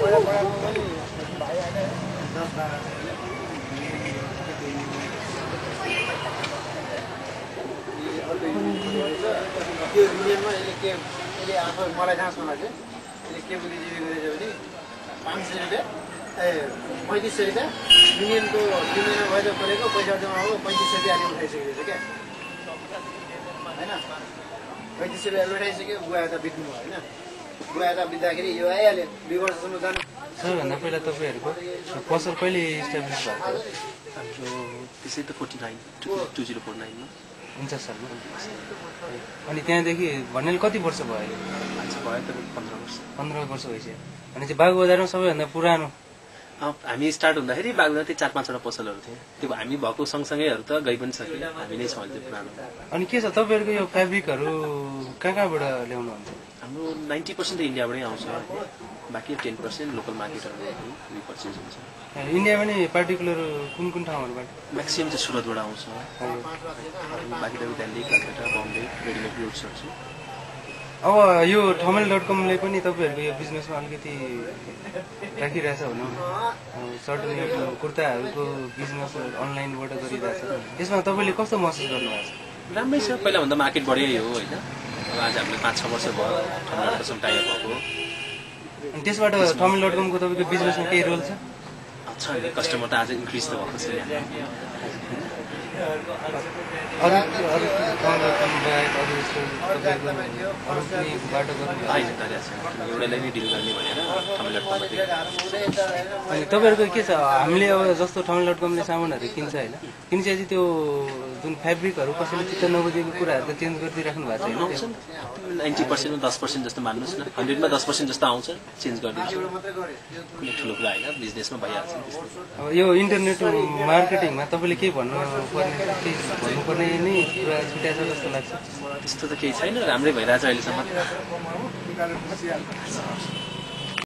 त्यो युनियनमा यसले के यसले आफू मलाई जहाँसम्म लाग्छ यसले के बुद्धिजीवी गरेछ भने 500 रुपियाँ 3500 रुपियाँ युनियनमा भएर परेको पैसा जम्मा हो 3500 रुपियाँ आलि उठाइसकेको छ क्या होइन 3500 रुपियाँ उठाइसक्यो बुवा त बित्नु भयो होइन बुवा त बित्दाखेरि यो आइहाल्यो 2 वर्षसम्म जानु सबैभन्दा पहिला तपाईँहरूको पसल कहिले इस्टाब्लिस भएको हाम्रो त्यसै त 2049 मा 49 सालमा अनि त्यहाँदेखि भन्नाले कति वर्ष भयो आज भयो त 15 वर्ष 15 वर्ष भइसक्यो अनि चाहिँ बागबजारमा सबैभन्दा पुरानो हामी स्टार्ट हुँदाखेरि बागबजार त्यही 4-5 वटा पसलहरू थिए त्यो हामी भएको सँगसँगैहरू त गइ पनि सक्यो हामी नै छौँ अहिले पुरानो अनि के छ तपाईँहरूको यो फेब्रिकहरू कहाँबाट ल्याउनुहुन्छ हाम्रो 90% त इन्डियाबाटै आउँछ बाँकी 10% लोकल मार्केटहरू पर्चेज हुन्छ इन्डियामा नि पार्टिकुलर कुन ठाउँहरूबाट म्याक्सिमम चाहिँ सुरतबाट आउँछ बाँकी त दिल्ली कलकत्ता बम्बे रेडिमेड क्लोथ्सहरू छ अब यो ठमेल.com ले पनि तपाईँहरूको यो बिजनेसमा अलिकति राखिरहेछ भनौँ सर्टन यो कुर्ताहरूको बिजनेस अनलाइनबाट गरिरहेछ यसमा तपाईँले कस्तो महसुस गर्नुभएको छ राम्रै छ पहिलाभन्दा मार्केट बढियो हो होइन अब आज हामीले 5-6 वर्ष भयो ठमेलसँग टाइप भएको अनि त्यसबाट ठमेल.com को तपाईँको बिजनेसमा केही रोल छ नि कस्टमर त आज इन्क्रिज त भएको छ अरू बाहेक अरू यस्तो अरू कुनै बाटो गर्नु होइन एउटालाई नै डिल गर्ने भनेर ठमेल.com अनि तपाईँहरूको के छ हामीले अब जस्तो ठमेल.com ले सामानहरू किन्छ होइन किनिसकेपछि त्यो जुन फेब्रिकहरू कसैले चित्त नबुझेको कुराहरू त चेन्ज गरिदिइराख्नु भएको छ होइन 90% मा 10% जस्तो मान्नुहोस् न 100 मा 10% जस्तो आउँछ चेन्ज गरिदिन्छु कुनै ठुलो कुरा होइन बिजनेसमा भइहाल्छ अब यो इन्टरनेट मार्केटिङमा तपाईँले के भन्नुपर्ने नै कुरा छुट्याएको छ जस्तो लाग्छ त्यस्तो त केही छैन राम्रै भइरहेछ अहिलेसम्म